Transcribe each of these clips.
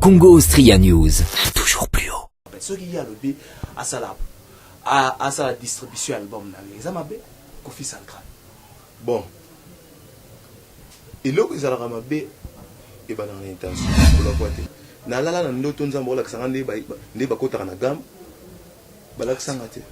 Congo Austria News, toujours plus haut. Ceux qui y a le B à sa distribution album, les amabé, Kofi Sankara. Bon. Et là, ils ont ramabé et ben dans l'intention pour la boîte. Na la la ndo tonza mbola kasanga ndé bakota na gam balak sangate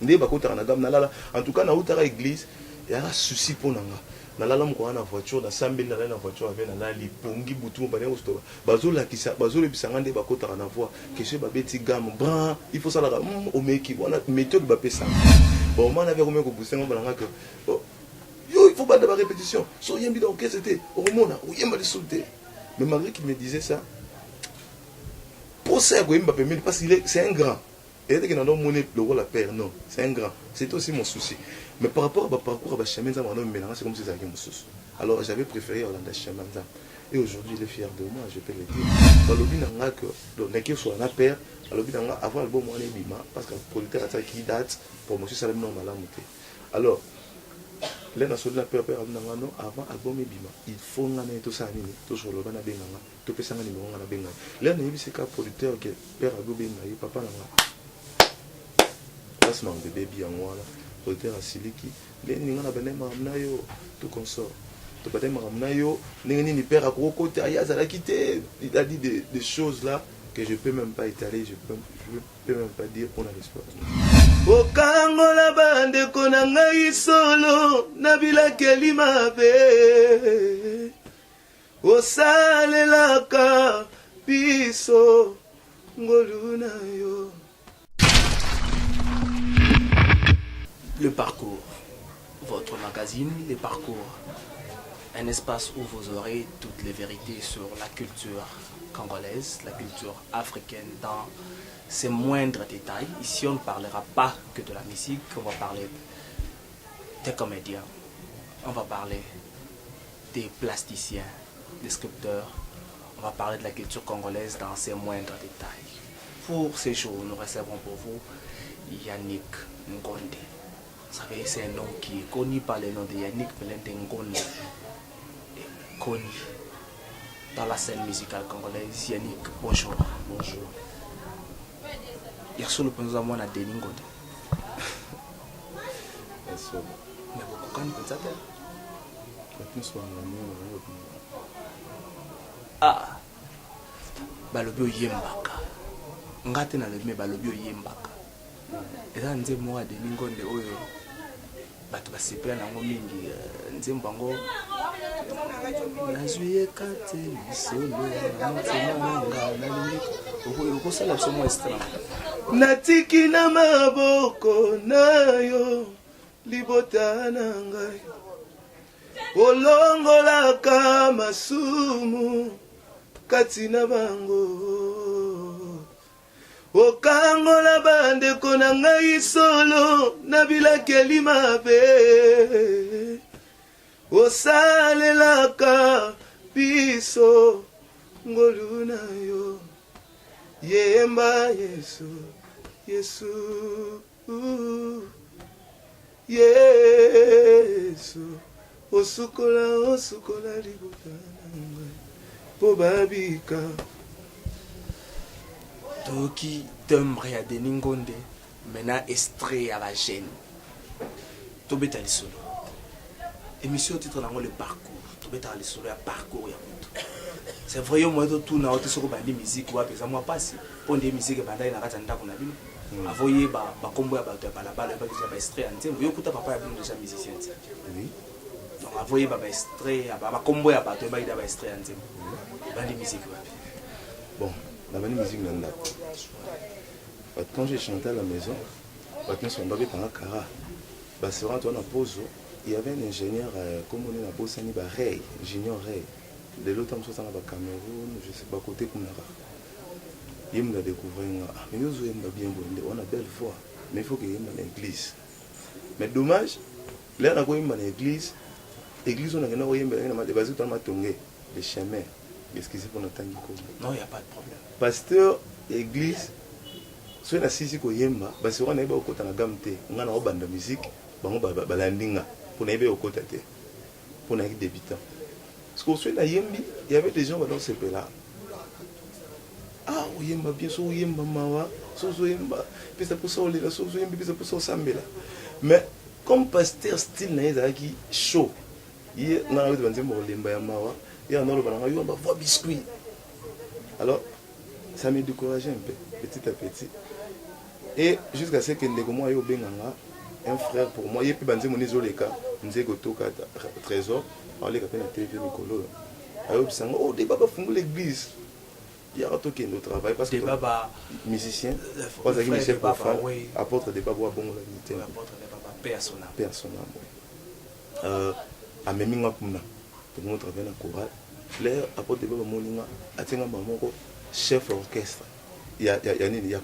ndé bakota na gam na la en tout cas na utara église il y a un souci pour nanga na la mko na voiture na sambi na la voiture avec na li pongi butu ba ne osto bazola kisa bazole bisanga ndé bakota na voix que ce ba beti gam bran il faut ça la au meki on a méthode ba pesa bon moi on avait remis ko busenga balanga que yo il faut pas de répétition so yembi donc qu'est-ce c'était au mona ou yemba de sauter mais malgré qu'il me disait ça pour ça, parce qu'il c'est un grand. Et dès qu'il a donné le rôle à père, non, c'est un grand. C'est aussi mon souci. Mais par rapport à parcours, c'est comme si c'était mon souci. Alors j'avais préféré Hollande Chemin. Et aujourd'hui, il est fier de moi, je peux le dire. Dans le que soit un père, avant l'album, on est bima, parce que le producteur a qui date pour M. Salem non malamuté. Alors, les nationaux père avant album bima il faut ngana tout ça nini tout sur le bana benganga tout pesa ngani mo ngana benga là na yebisi ka producteur que père ago benga yi papa nanga passement de baby en wala producteur asiliki les ninga na bana mamna yo tout consort to bana mamna yo ninga ni père akoko côté aya za la quitter il a dit des choses là que je peux même pas étaler je peux même pas dire on a l'espoir. Okangola bande kona ngai solo na bilakeli mabe osalelaka biso ngoluna yo. Le parcours, votre magazine, les parcours, un espace où vous aurez toutes les vérités sur la culture congolaise, la culture africaine dans ses moindres détails. Ici, on ne parlera pas que de la musique, on va parler des comédiens, on va parler des plasticiens, des sculpteurs, on va parler de la culture congolaise dans ses moindres détails. Pour ces jours, nous recevrons pour vous Yannick Ngonde. Vous savez, c'est un nom qui est connu par le nom de Yannick Ngonde, connu dans la scène musicale congolaise. Yannick, bonjour. Bonjour. Il y a solo pour moi na Denis Ngonde. Mais beaucoup quand vous êtes ah, balobio yembaka. Ngate na le me balobio yembaka. Et là nze moi Denis Ngonde oyo bato basepela nango mingi nzembo ngo nazwiye kate solo okosala biso mwa extra natiki na maboko nayo libota na ngai olongolaka masumu kati na bango okangola bandeko na ngai solo na bilakeli mabe osalelaka biso ngoluna yo yemba Yesu Yesu Yesu osukola libota na ngai po babika. Toki timbre ya Denis Ngonde maintenant extrait à la gêne tobeta lisolo émission titre nango le parcours tobeta lisolo ya parcours ya moto c'est vrai yo moto tout na ote soko bandi musique wa pesa moi passe pour des musiques bandai na kata ndako na bino avoyer ba kombo ya bato ya balabala ba déjà ba extrait nzembo yo kuta papa ya bino déjà musicien oui donc avoyer ba extrait ba kombo ya bato ba ida ba extrait nzembo bandi musique wa bon la musique nanda. Quand j'ai chanté à la maison, il y avait un ingénieur, comme on est à Bossani, Ray, ingénieur Ray. De l'autre temps, on a Cameroun, je ne sais pas côté Kounara. Il m'a découvert, mais nous on a belle voix, mais il faut qu'il y ait une église. Mais dommage, là on a une église, l'église on a une les chemins. Qu'est-ce que c'est pour notre temps? Non, il n'y a pas de problème. Pasteur, église, si on a sisi koyemba, parce qu'on a eu beaucoup de gamme, on a eu bande de musique, on a eu balandinga, pour n'avoir beaucoup de thé, pour n'avoir débutants. Parce qu'au il y avait des gens dans ce pays-là. oyemba bien so oyemba mawa so oyemba pesa posa olela so oyemba pesa posa osambela mais comme pasteur style na ezalaki chaud ye na oyo banzembo olemba ya mawa ya na loba na yo ba voix biscuit alors ça me décourageait un peu petit à petit et jusqu'à ce que ndeko moi yo benganga un frère pour moi yepi banzembo nizoleka nzego toka trésor aleka pe na TV mikolo ayo bisanga oh des baba fungu l'église. Il y a un truc qui est notre travail parce que musicien, pas avec musicien profane, apporte des babos à bon la unité. Apporte des babos personnels. Personnel. À même moi pour nous travailler en chorale. L'air apporte des babos moninga, attenga maman chef orchestre. Il y a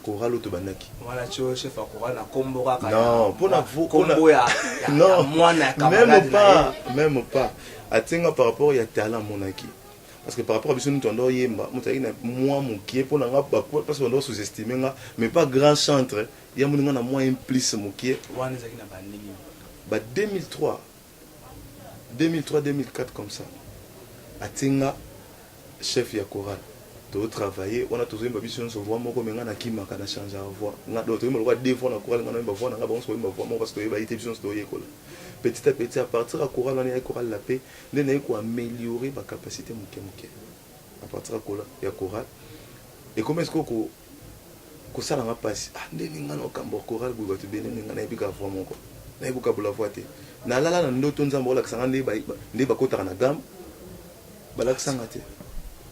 chorale autobanaki. Voilà tu chef chorale na kombora. Non, pour la kombo ya non, même pas. Attenga par rapport il y a talent monaki. Parce que par rapport à ce que nous avons dit, moi, mon qui est pour nous, parce qu'on doit sous-estimer, mais pas grand chanteur. Il y a un moins implice, mon qui est. 2003, 2004 comme ça. Atinga, chef ya chorale. De travailler, on a toujours une ambition de voir mon comme un qui m'a changé la voix. On a d'autres fois des fois on a chorale, on a une voix, on a une voix parce que il y a été besoin de l'école. Petit à petit, à partir de la chorale, on a chorale la paix, on a améliorer ma capacité mouké. À partir de la chorale. Et comment est-ce que ça n'a pas passé? Ah, on a un chorale pour te bénir, on a un peu de voix mon corps. On a un peu de voix. Na la la ndo tonza mbola kasanga ndé bakota na gamme. Balak sangate.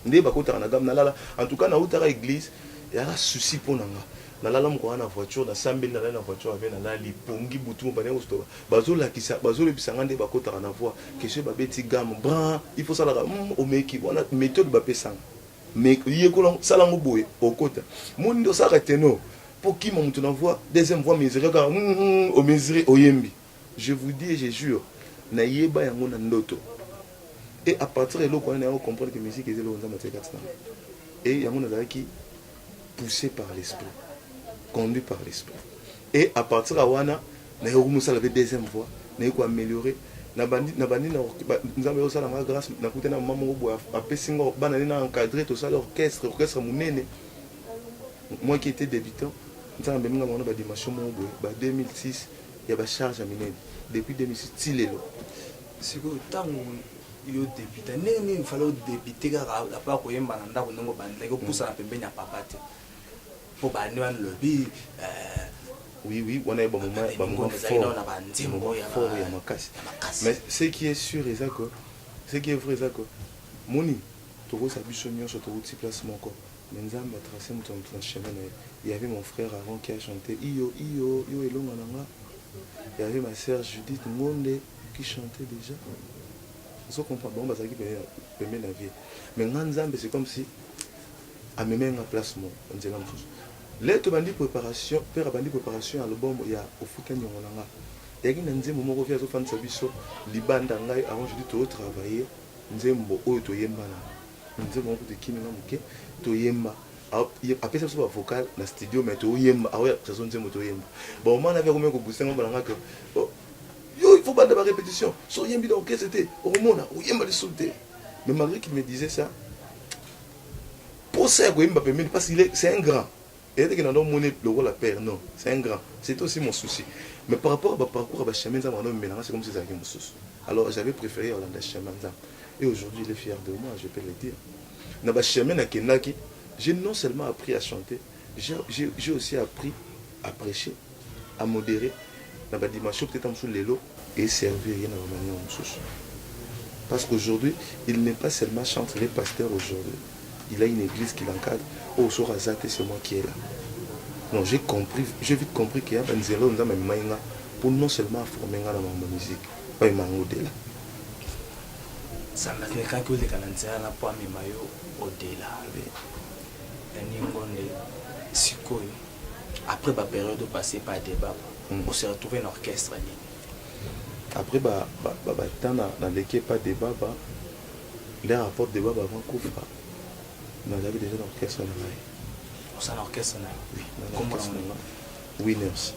Ndé bakota na gamme na la en tout cas na utara église, il y a un souci pour nanga. Na la mko na voiture na sambeli na la voiture avec na la lipongi butu ba nesto. Bazola kisa bazole bisanga ndé bakota na voix. Question ba beti gamme bran, il faut ça la o meki on a méthode ba pesanga. Mais yekolo sala ngoboye okota. Mundo sa reteno. Pour qui mon na voix deuxième voix mesurée au mesuré oyembi. Je vous dis et je jure, na yeba yango na ndoto. Et à partir de là, on a compris que la musique est là. Et yango na qui poussé par l'esprit, conduit par l'esprit. Et à partir de là, on a eu la deuxième voix, on a eu améliorer. Na bandi nous avons eu la grâce, na côté na maman a pesingo banana encadré tout ça l'orchestre munene. Moi qui étais débutant, nous avons eu une dimension 2006. Il y a une charge à miner depuis 2006 tilelo. C'est que tant yo débuté il fallait débuter la part ko yemba nda ko ngo bandle ko poussa na pembeni ya papa te pour ba ne wan lobby oui on a un moment fort ya makasi. Mais ce qui est sûr et ça que ce qui est vrai ça que moni toko sa biso nyonso to uti place moko mais nzamba tracé mon chemin. Il y avait mon frère avant qui a chanté iyo elonga nanga. Il y avait ma sœur Judith Monde qui chantait déjà. Vous comprenez, bon, ça qui permet la vie. Mais Nganzambe, c'est comme si, à me mettre en place, on dirait la même chose. L'aide bandi préparation, père bandi préparation à l'album, il y a au Foucault Nyonga. Il y a un moment où il y a un fan de Sabiso, Libanda, avant je dis tout travailler, Nzembo, Oyo, Yemba, Nzembo, de Kiminga, Toyemba. Après ça, c'est pas vocal dans le studio, mais tu es ah ouais, ça sonne moto yemba. Bon, moi, on avait combien de booster, on va que il faut pas de répétition. So yembi donc qu'est-ce que c'était? Au monde, ou yemba de sauter. Mais malgré qu'il me disait ça, pour ça, yemba permet parce qu'il est, c'est un grand. Et dès qu'il a donné le rôle à père, non, c'est un grand. C'est aussi mon souci. Mais par rapport à mon parcours, à chemin, c'est comme si c'était mon souci. Alors j'avais préféré Orlando Chemin. Et aujourd'hui, il est fier de moi, je peux le dire. Dans le chemin à Kenaki. J'ai non seulement appris à chanter, j'ai aussi appris à prêcher, à modérer, dans la dimension peut-être en dessous de l'élo et servir rien à la manière en dessous. Parce qu'aujourd'hui, il n'est pas seulement chanteur, les pasteurs aujourd'hui. Il a une église qui l'encadre. Oh, sur Azate, c'est moi qui est là. Non, j'ai vite compris qu'il y a un zéro pour non seulement former dans ma musique, pas une au-delà. Ça m'a fait quand les Canadiens n'ont pas mis maillot au-delà. Après la période de passer par débat, on s'est retrouvé dans l'orchestre. Après temps dans l'équipe pas débat, les rapports de débat avant Koufra, on avait déjà l'orchestre. On s'est l'orchestre. Oui. Comment on Winners.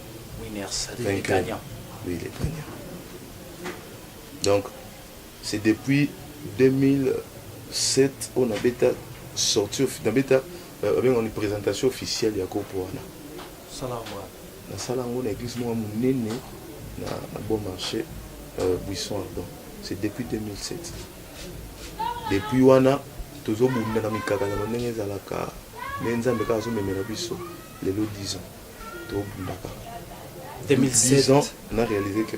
Les gagnants. Oui, les gagnants. Donc, c'est depuis 2007 on a sorti avec une présentation officielle ya kopo wana Salam. na sala ngo na église mo munene na bon marché Buisson Ardent. C'est depuis 2007. Depuis wana tozo bunda na mikaka na ndenge ezalaka nenzambe ka zo memela biso lelo 10 ans to bundaka 2007 10 ans on a réalisé que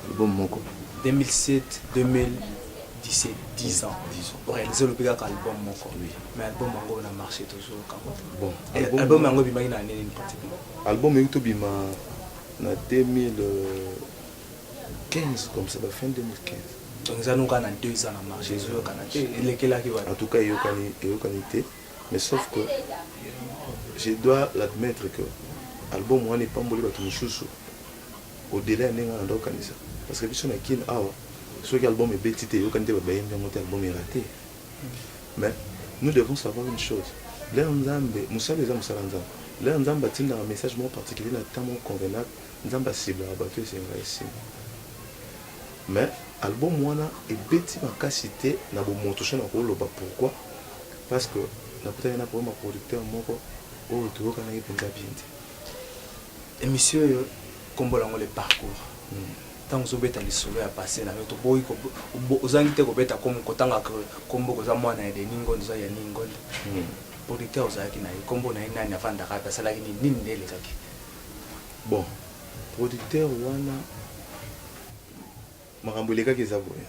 album moko 2007 2017 10 ans pour réaliser le pika album moko oui mais album mango na marché toujours quand bon album mango bimaki na nini pratiquement album yuto bima na 2015 comme ça la fin 2015 donc ça nous a 2 ans na marché toujours Canada lekelaki wa en tout cas yokani mais sauf que je dois l'admettre que album moi n'est pas mboli bato misusu au-delà ndenge na ndo kanisa parce que biso na kin awa ce que album est bêti te yokani te babayembi yango te album est raté mais nous devons savoir une chose lelo nzambe musala eza musala nzambe lelo nzambe atindaka message moko particulier na temps moko convenable nzambe asiblaka bato esenga esima mais album wana ebeti makasi te na bomoto so na koloba pourquoi parce que nakutani na problème ya producteur moko oyo toyokanaki mpenza bien te émission oyo kombolango le parcours ntango ozobeta lisolo ya passé na yo toboyi ozangi te kobeta kotangaka kombo koza mwana ya Denis Ngondo oza ya Denis Ngondo producteur ozalaki na ye kombo na ye nani avandaka pe asalaki nini nde elekaki bon producteur wana makambo elekaki eza boye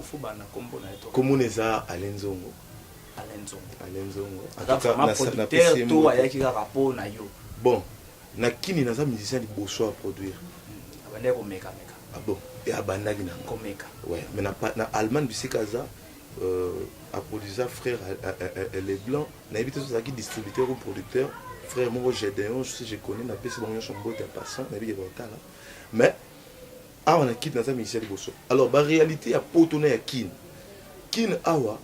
ofubana kombo na ye komona eza alenzongo producteur to ayaki kaka mpo na yo bon na kini naza musicien liboso à produire abandaki komeka ah bon et abandaki na komeka ouais mais na Allemagne bisika aza a produisa frère les blancs na yebi te tozalaki distributeur ou producteur frère moko Gédéon je connais na pesi bango nyonso mbote ya passant na yebi bakotala mais awa na kini naza musicien liboso alors baréalité ya poto na ya kini awa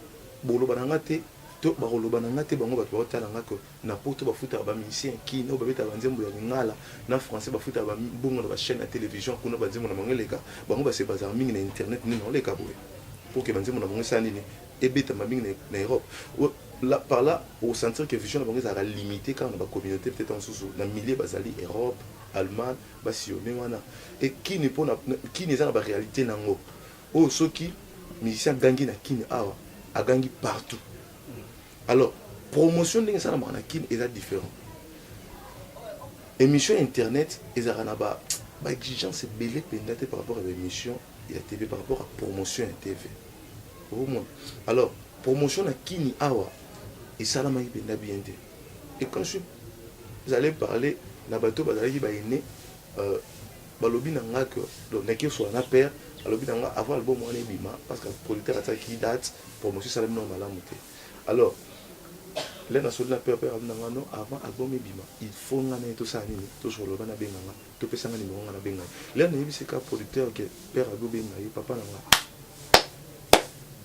boloba na nga te to bakoloba na nga te bango bato bakotala nga ke na poto bafutaka bamusicien kini oyo babetaka banzembo ya lingala na français bafutaka babongo na bachaîne ya télévision kuna banzembo na bango eleka bango base bazala mingi na internet nini oleka boye pour que banzembo na bango esala nini ebetama mingi na Europe par là au sentir que vision na bango ezalaka limité kaka na bacommunauté peut-être mosusu na milieu bazali Europe Allemagne basillone wana e kini mpona kini eza na baréalité nango oyo soki musicien agangi na kini awa agangi partout alors promotion ndenge esalamaka na kini eza différent émission internet ezalaka na baexigence ebele mpenza te par rapport à baémission ya tv par rapport à promotion ya tv omona alors promotion na kini awa esalamaki mpenza bien te et quand vous allez parler na bato bazalaki baene balobi na nga que naki osola na père alobi na nga avant album wana ebima parce que producteur ataki date promotion esalami no malamu te alors là nasoli na père abi na nga no avant album ebima il faut nga na ye tosala nini tosoloba na benga nga topesa nga nimero nga na benga là nayebisi ka producteur ke père abi obenga ye papa na nga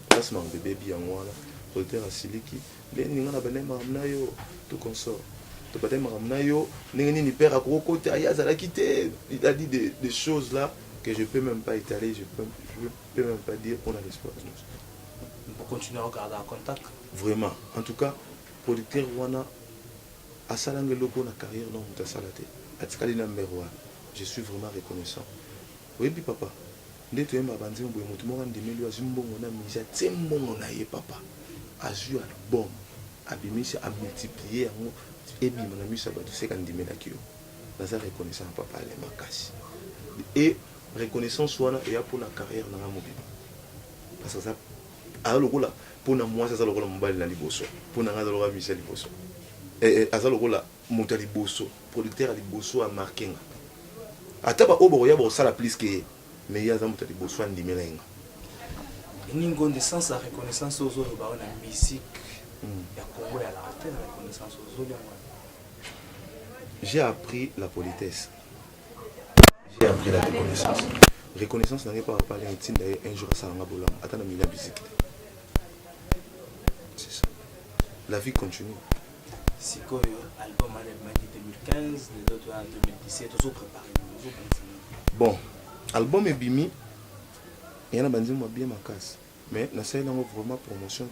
plasma bébé bi yango wana producteur asiliki ndenge nga na bane makambo na yo to consort to bane makambo na yo ndenge nini père akokota ye azalaki te il a dit des choses là que je peux même pas étaler, je peux même pas dire on a l'espoir. Pour continuer à garder en contact. Vraiment. En tout cas, producteur wana asalange loko na carrière non muta salate. Atikali numéro 1. Je suis vraiment reconnaissant. Oui puis papa. Ndeto yemba banzi mbo mutu mo ngandimeli wa zimbongo na misa tsembongo na ye papa. Azu album abimisi a multiplier yango ebima na misa ba tuseka ndimela kiyo. Naza reconnaissant papa le makasi. Et reconnaissance wana et pour la carrière na mobile parce que ça alors là pour moi ça ça le mobile na liboso pour na ngalo la Michel liboso et azalo là monter liboso producteur liboso a marqué nga ataba obo ya bo sala plus que mais ya za monter liboso ndimelenga ningo de sens la reconnaissance aux autres ba na musique ya Congo ya la reconnaissance aux autres. J'ai appris la politesse. J'ai appris la reconnaissance. Reconnaissance n'a pas parlé un jour à Saranga Bolam. Attends, il y a musique. C'est ça. La vie continue. Si quoi, album en 2015, les autres en 2017, tous préparés. Bon, album est bimi. Il y en a bien ma casse. Mais na ça vraiment promotion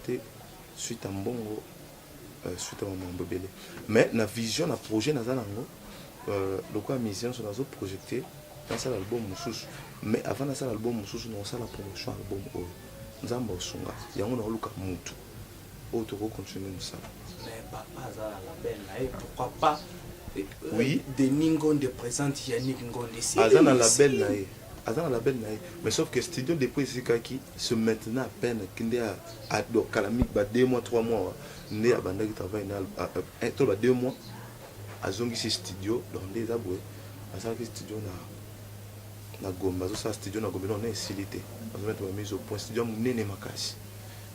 suite à mbongo suite à mon bébé. Mais la vision, la projet, le quoi mission sur notre projeté dans cet album mais avant dans cet album nous avons la promotion album nous avons songa il y a un autre mutu autre continuer nous ça mais papa ça la belle pourquoi pas oui de Ningon de présente Yannick Ngonde c'est azana la belle mais sauf que studio depuis Sikaki se maintenant à peine qu'il a donc calamique 2 mois 3 mois né à banda qui travaille dans 2 mois à Zongi studio dans les aboués à ça studio na Gomba ça studio na Gomba on est silité on va mettre mise au point studio nene makasi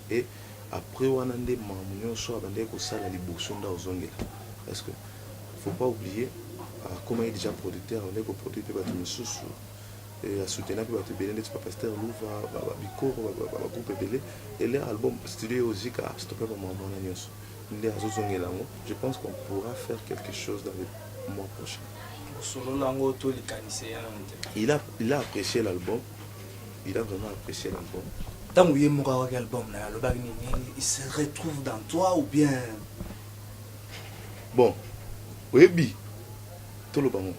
et après on a des mamunyo so abandé ko sala liboso nda ozongela parce que faut pas oublier comment il est déjà producteur on est ko produire pe bato mususu et à soutenir pe bato belé pas pasteur Louva bikoro groupe belé et leur album studio ozika stopper pas mamona nyonso ndé azozongela ngo je pense qu'on pourra faire quelque chose dans le mois prochain. Il a apprécié l'album. Il a vraiment apprécié l'album. Tant que vous album, il se retrouve dans toi ou bien. Bon, oui, tout le monde.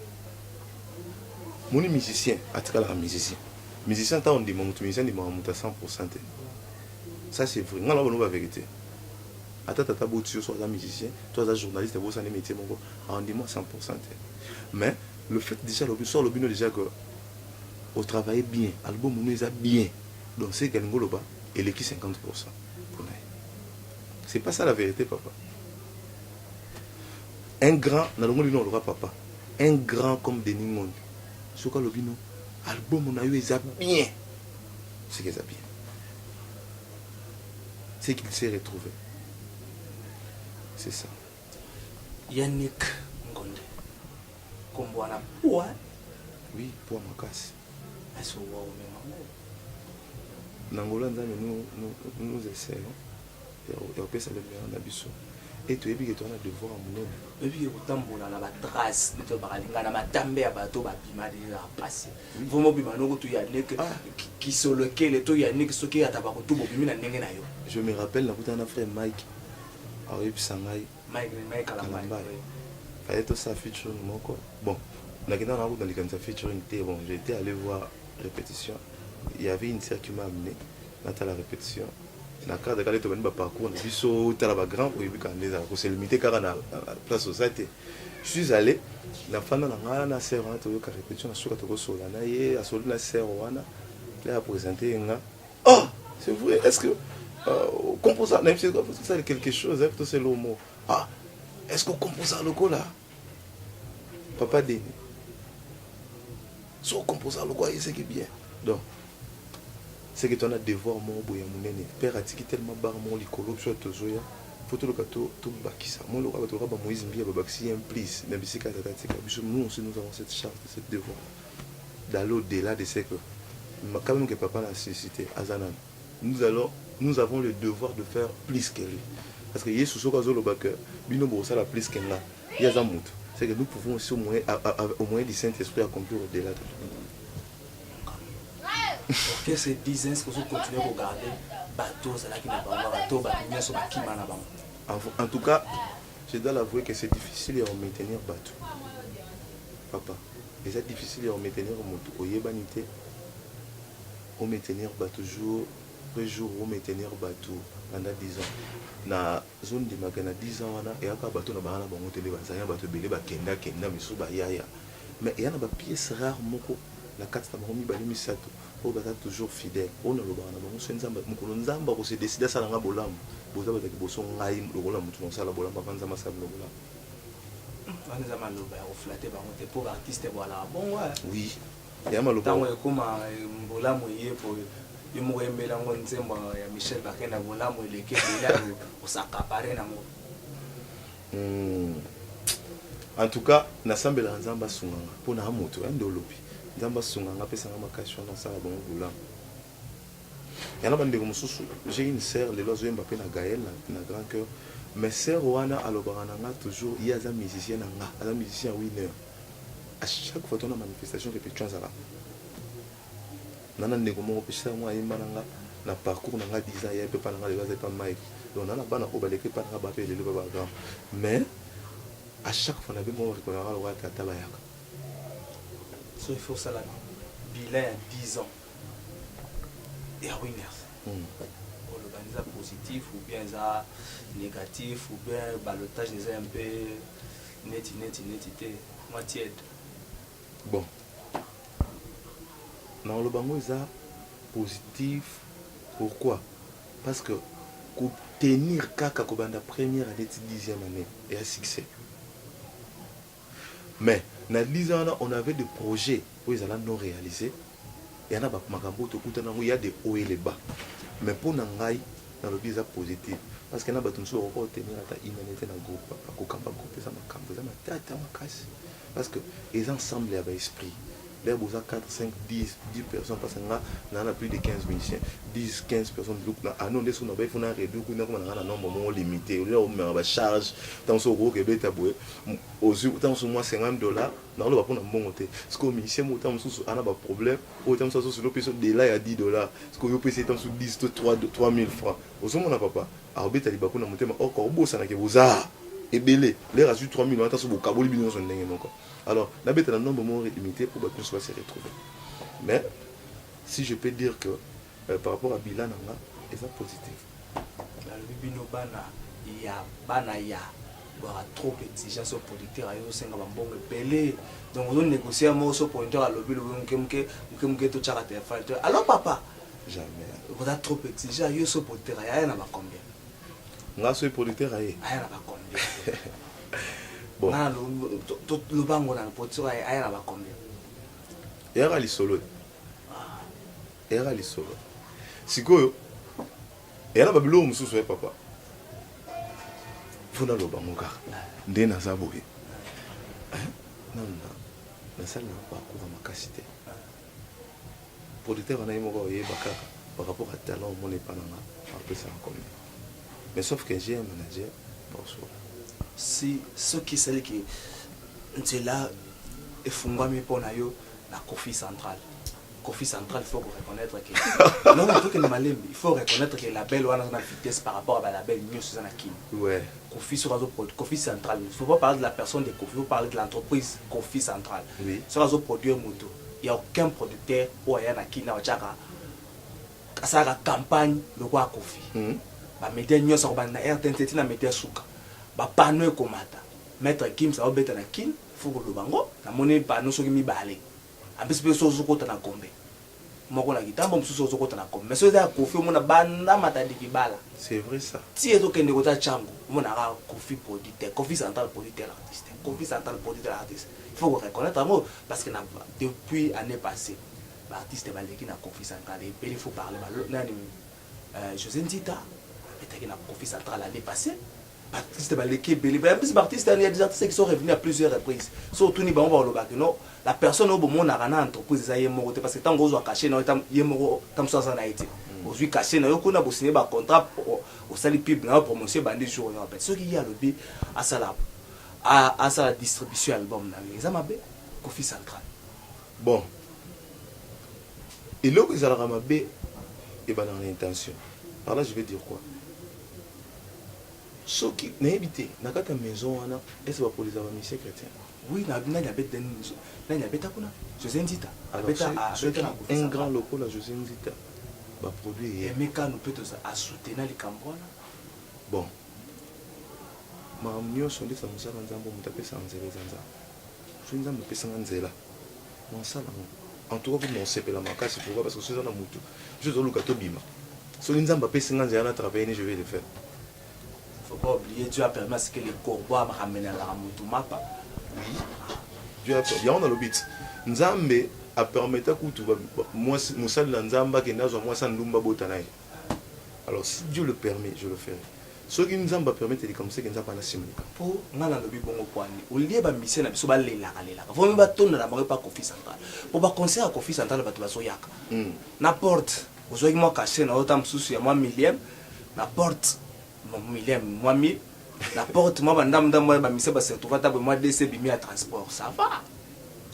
Mon musicien, à tout cas, musicien. Musicien, on dit mon musicien, il m'a monté à 100%. Ça, c'est vrai. On a la vérité. Attends, tu es musicien, toi, tu es journaliste, tu es un métier, on dit moi 100%. Mais le fait déjà, le bino déjà que on travaille bien, l'album nous est bien, donc c'est qu'elle ngolo ba, elle est qui 50%. C'est pas ça la vérité, papa. Un grand, non papa, un grand comme Denis Monde, ce que le bino, l'album on a eu est bien, c'est qu'il est bien, c'est qu'il s'est retrouvé. C'est ça. Yannick Ngonde. Comboana poids. Oui, poids makasi. Est-ce que vous avez Nangola nous essayons. Et on peut saluer le Nabiso. Et tu es bien que tu as devoir à mon homme. Et puis vous tambola na ba trace, tu baralinga na matambe ya bato ba bima déjà passé. Vous mo bima no to Yannick qui sur lequel to Yannick ce qui ataba ko to bimi na ndenge na yo. Je me rappelle na kutana frère Mike. Arrive Sangai. Mike Kalamba. Fallait tout ça featuring moko. Bon, on a dans la route dans les featuring bon, j'étais allé voir répétition. Il y avait une sœur qui m'a amené dans la répétition. Na carte de qualité de parcours, on a vu so tala grand pour y quand les arcs c'est limité car na place société. Je suis allé la femme na sœur en to répétition na suka to sola na ye a solo na sœur wana là a présenté nga. Oh, c'est vrai, est-ce que composant, même si c'est quelque chose, c'est le mot. Ah, est-ce qu'on compose le go là? Papa dit. Si on compose le go, c'est bien. Donc, c'est que tu as un devoir, mon boy, mon nene. Père a dit qu'il tellement barre mon licolo, je te zoya. Faut tout le gâteau, tout bakisa. Moi, le gâteau, le Moïse Mbia, Babaxi, implice. Même si nous aussi, nous avons cette charge, cette devoir d'aller au-delà de ce que. Quand même que papa l'a suscité, Azanan. Nous avons le devoir de faire plus que lui. Parce que Yesu Soka Zolo Baker, Bino Bosa la plus qu'elle là. Il y a un mot. C'est que nous pouvons aussi au moyen du Saint-Esprit accomplir au-delà de lui. Que ces 10 ans que vous continuez à regarder, bateau, c'est là qui n'a pas bateau, en tout cas, je dois l'avouer que c'est difficile de maintenir bateau. Papa, c'est difficile de maintenir moto. Au Yebanité, on maintenir bateau jour. Jour où maintenir bateau pendant 10 ans na zone de magana 10 ans wana et aka bateau na bana bango tele bazanya bateau belé ba kenda misu ba yaya mais il y a ba pièce rare moko la carte ta bango mi bali misato o ba toujours fidèle on a le bana bango senzamba mukolo nzamba ko se décider ça nga bolam boza ba ki boso ngai lokola mutu no sala bolam ba vanza masala lokola on est à maloba au flatter bango te pour artiste voilà bon ouais oui il y a maloba tango ekoma bolam yé pour il m'a aimé la Michel Bakena voilà moi les qui là au s'accaparer na mo en tout cas na sambela nzamba sunganga pona moto ndolopi nzamba sunganga pesa nga makasho na sala bon boula yana bande ko mususu j'ai une sœur les lois Mbappé na Gaël na grand cœur mais sœur wana alobarana nga toujours il y a un musicien nga un musicien winner à chaque fois on a manifestation répétition ça là nana ndeko moko pesa moi imba nga na parcours na nga 10 ans ya pe pa na nga le base pas Mike donc na bana ko baleke pa na ba pe le ba grand mais à chaque fois na be mo reconnaître le roi tata bayaka so il faut ça là bilan à 10 ans et à winners pour le banisa positif ou bien ça négatif ou bien balotage des un peu net moitié bon dans le bango ça positif pourquoi parce que pour tenir kaka ko banda première année 10e année et à succès mais na 10 ans on avait des projets où ils allaient non réalisés et on a makambo to kutana il y a des hauts et les bas mais pour nangai dans le biais positif parce que na batumso ko tenir ata inanité na groupe ko kamba groupe ça makambo ça matata makasi parce que ils ensemble avec esprit les beaux 4 5 10 personnes parce que on a plus de 15 musiciens 10 15 personnes donc ah non des sous na ba faut na réduire ko na na nombre limité on met ba charge dans ce gros que beta boue aux temps sur moi $50 dans le va pour un bon côté ce que musicien mo temps sous ana ba problème autant ça sur le pièce de là il y a $10 ce que yo peut c'est temps sur 10 3000 francs au moment na papa alors beta li ba ko na motema encore bossa na ke boza et belé les rajoute 3000 on sur bokaboli bino son ndenge noko alors la bête a un nombre limité pour que soit se retrouver mais si je peux dire que par rapport à bilan c'est positif le bino bana il y a bana ya trop d'exigences au producteur ayo senga bambongo pelé donc on négocier un mot sur producteur à lobby le to chara te faire alors papa jamais vous êtes trop exigeant yo sur producteur ya na ba combien nga so producteur aye na ba combien bon le bango na producteur ya na ba combien era lisolo sikoyo era babilo mususu papa funa lo bango ka nde na zaboye na sala na ko makasi te producteur na yemo ye bakaka par rapport à talent mon epananga après ça en commun mais sauf que j'ai un manager pour soi si ce qui c'est que c'est là et fungami pour nayo la Kofi Central il faut reconnaître que non il faut reconnaître que la belle wana na vitesse par rapport à la belle mieux sur Kin ouais Kofi Central il faut pas parler de la personne de Kofi, il faut parler de l'entreprise Kofi Central oui sur la produire moto il y a aucun producteur ou ya na Kin na chaka ça campagne le roi Kofi ba média nyonso ko ba na RTNT na média suka ba pano ekomata maître Kim ça obeta na Kin faut ko bango na moni pano soki mibale ambisipe sozo kota na kombe moko na kitambo msusu sozo kota na kombe mais soza Kofi mona banda matadi kibala c'est vrai ça ti ezo kende kota chango mona ka Kofi producteur Kofi Central producteur artiste Kofi Central producteur artiste il faut reconnaître amour parce que depuis année passée l'artiste baleki na Kofi Central et il faut parler nani José Nzita était na Kofi Central l'année passée artiste baleki belé mais artiste il y a des artistes qui sont revenus à plusieurs reprises surtout ni ba on va le bac non la personne au bon na kana entreprise ça yemo parce que tant gozo caché na yemo tam so ça na été aujourd'hui caché na yoko na bo signer ba contrat au sali pub na promotion bandi jour en fait ce qui y a le bi à ça la distribution album na les amabe Kofi Central bon et là que ça la ramabe et ben dans l'intention par là je vais dire quoi ce qui n'a habité na kata maison wana est-ce pas pour les amis chrétiens oui na habité na habité kuna José Nzita un grand local à José Nzita va produire et meka nous peut à soutenir les Cambrois bon ma mio sont des amis nzambo mutape sa nzela zanza je nzambo pesa nzela non ça en tout cas mon sepela makasi pourquoi parce que c'est dans mutu je dois luka to bima so nzambo pesa nzela na travailler je vais le faire. Faut pas oublier, Dieu a permis à ce que les corbeaux ramènent à la Moutoumapa. Oui. Dieu a permis. On a le but. Nzambe a permis à tout. Moi, Moussa de Nzamba qui n'a pas moi ça n'oumba botanay. Alors si Dieu le permet, je le ferai. Ce qui nous a permis de comme ça que nous avons pas simulé. Pour nous le but bon au point. Au lieu de mission na biso ba lela lela. Faut même pas tourner la pas Kofi Central. Pour pas conseiller à Kofi Central ba to ba soyaka. N'importe. Vous moi caché na autant souci à moi millième. N'importe. Moi mille la porte moi bandam moi ba mise ba se trouva ta moi DC bimi à transport ça va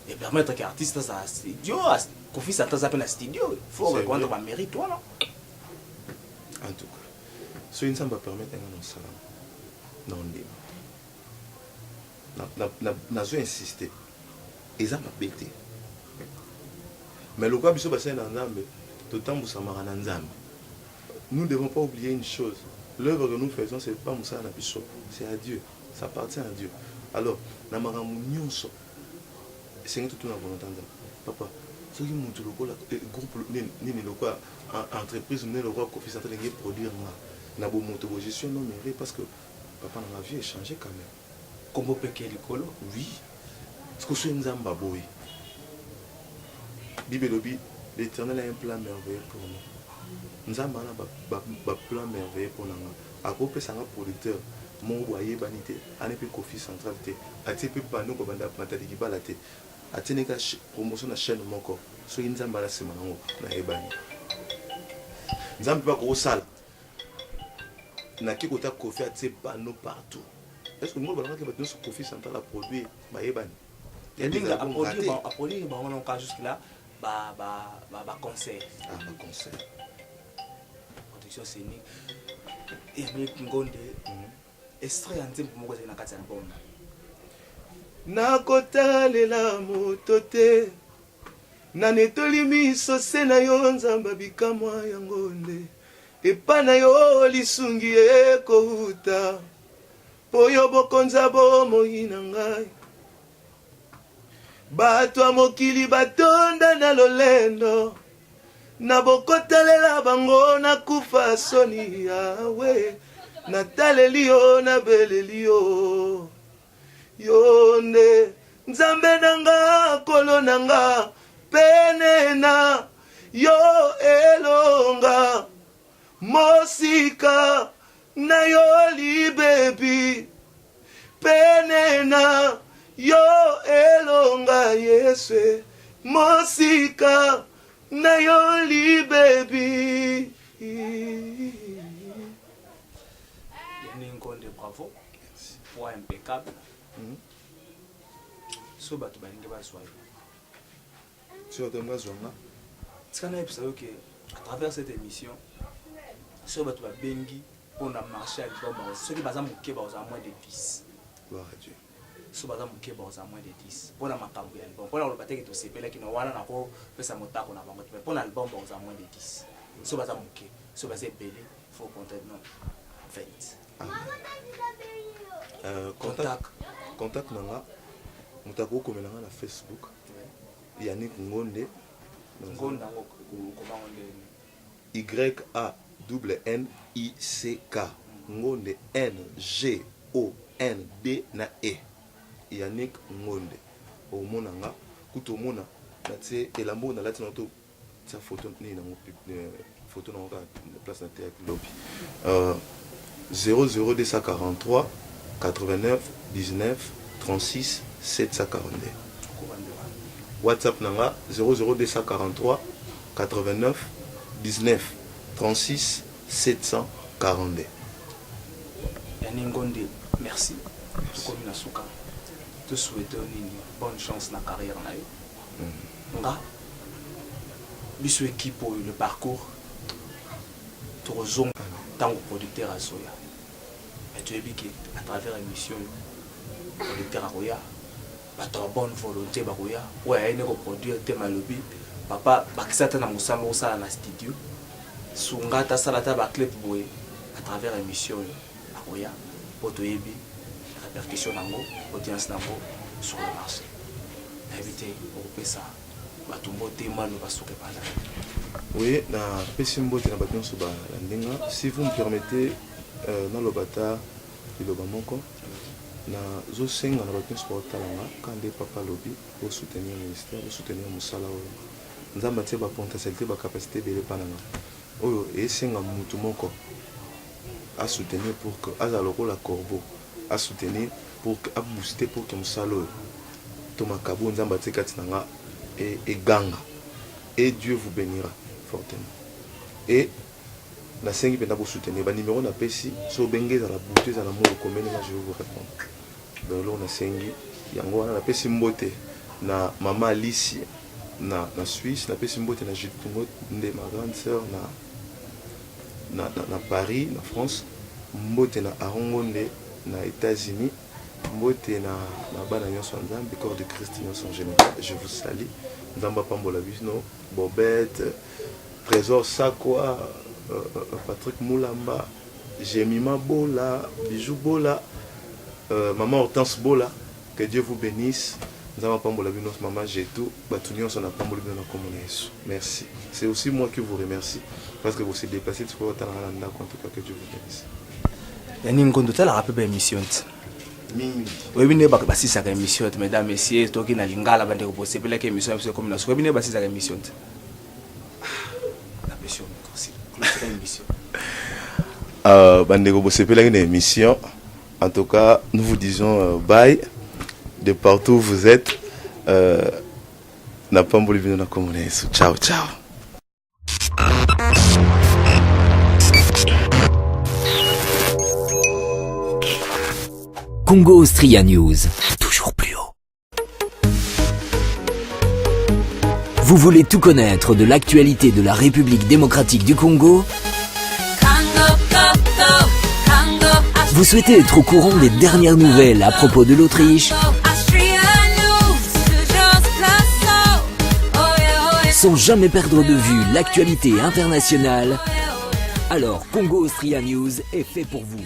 et permettre qu'artiste ça studio Kofi Central ça peine studio il faut reconnaître ma mérite voilà En tout cas, ce qui va permettre un salam. Non, n'a pas insisté. Ils ont pas bêté. Mais le cas biso bassin dans Nzambe, tout temps ça m'a Nzambe. Nous ne devons pas oublier une chose. L'œuvre que nous faisons, c'est pas Moussa Nabiso, c'est à Dieu. Ça appartient à Dieu. Alors, namara nyonso. C'est tout na volonté. Papa, ce qui monte le groupe ni le quoi entreprise ni le quoi Kofi Central de produire na bo moto gestion non mais parce que papa na vie a changé quand même. Comment peut qu'il colo? Oui. Parce que c'est Nzamba boy. Bibelobi, l'Éternel a un plan merveilleux pour nous. Nzamba a un plan merveilleux pour nous. À côté c'est un producteur. Mon boyer banité, à ne plus Kofi Central té, à te peu pas nous comme matadi qui balate, à te neka promotion na chaîne mon corps. So Nzamba la semaine na ebani. Nzamba pas gros sale. Na qui côté Kofi a te panneau partout. Est-ce que nous allons que nous Kofi Central a produit ba ebani? Il y a a produit on a jusque là ba concert. Ah ba concert. Production scénique. Et bien Ngonde extrait en tempo moko na kati album. Nakotalela moto te nanetoli miso se na yo Nzamba bikamwa ya Ngonde epa na yo lisungi ekouta po yo bokonza bomoi na ngai bato ya mokili batonda na lolendo na bokotalela bango nakufa soni yawe nataleli yo nabeleli yo yo nde Nzambe nanga kolo nanga pene na yo elonga mosika na yo libebi pene na yo elonga Yesu mosika na yo libebi. Ngonde bravo. Voix impeccable. So batu balingi bazwa. Sur de moi zonga. Tsana episode que à travers cette émission so batu ba bengi pour na marcher avec bon ceux qui baza muke ba moins de 10. Gloire à Dieu. So baza muke ba moins de 10. Pour na makambo ya album. Pour na lobate que to sepela ki na wana na ko pesa motako na bango. Pour na album ba moins de 10. So baza muke. So baza belé faut compter non. 20. Contact nanga mutako komelanga na Facebook Yannick Ngonde Ngonda comment YANNICK Ngonde NGOND na E Yannick Ngonde omonanga kutomona na tie elambo na lati na to sa photo ni na photo na place na théâtre lobby 00243 89 19 36 742. WhatsApp nanga 00243 89 19 36 742. Ngonde, merci. Tout comme na souka. Te souhaite une bonne chance na carrière na yo. Nga biso équipe le parcours Torozong tant que producteur à Soya. Et tu es bien à travers l'émission, producteur à Roya, bato bonne volonté ba Roya, ouais, il est produire thème à lobby, papa, bakisata na musala au sala na studio, sungata salata ba clip boy à travers l'émission à Roya, pour te yebi, répercussion nango, audience nango sur le marché. Éviter pour ça, bato mbote manu basuke pala. Oui, na pesimbo te na bato so ba ndinga, si vous me permettez na lobata iloba moko na zo senga na bato sport talanga quand des papa lobby pour soutenir le ministère pour soutenir musala oyo nzamba tie ba potentialité ba capacité bele pananga oyo e senga mutu moko à soutenir pour que azalo la corbeau à soutenir pour que à booster pour que musala oyo to makabo nzamba tie katinanga et ganga et Dieu vous bénira fortement et la 5 penda pour soutenir ba numéro na pesi so bengeza la bouteille za la mo commune là je vais vous répondre ben là on a 5 yango na pesi mbote na mama Alice na Suisse na pesi mbote na Jitungo nde ma grande sœur na Paris, na France, mbote na Arongonde, na États-Unis, mbote na bana nyonso nzambe, corps de Christ nyonso en général. Je vous salue. Nzamba Pambola Bisno, Bobette, Trésor Sakwa, Patrick Moulamba, Jemima Bola, Bijou Bola, Maman Hortense Bola, que Dieu vous bénisse. Nzamba Pambola Bisno, Maman Jetou, Batunion son a Pambola Bisno Communes. Merci. C'est aussi moi qui vous remercie parce que vous êtes déplacé de quoi en tout cas que Dieu vous bénisse. Yani ngondo tala rapebe émission. Oui, bien bah si ça émission, mesdames, messieurs, toi qui n'a lingala bande ko poser pela émission parce que comme na so bien bah si ça émission. La pression aussi. Clôture émission. Bande ko poser pela une émission. En tout cas, nous vous disons bye de partout où vous êtes. N'a pas voulu venir dans la commune. Ciao, ciao. Congo Austria News, toujours plus haut. Vous voulez tout connaître de l'actualité de la République démocratique du Congo? Vous souhaitez être au courant des dernières nouvelles à propos de l'Autriche? Sans jamais perdre de vue l'actualité internationale? Alors Congo Austria News est fait pour vous.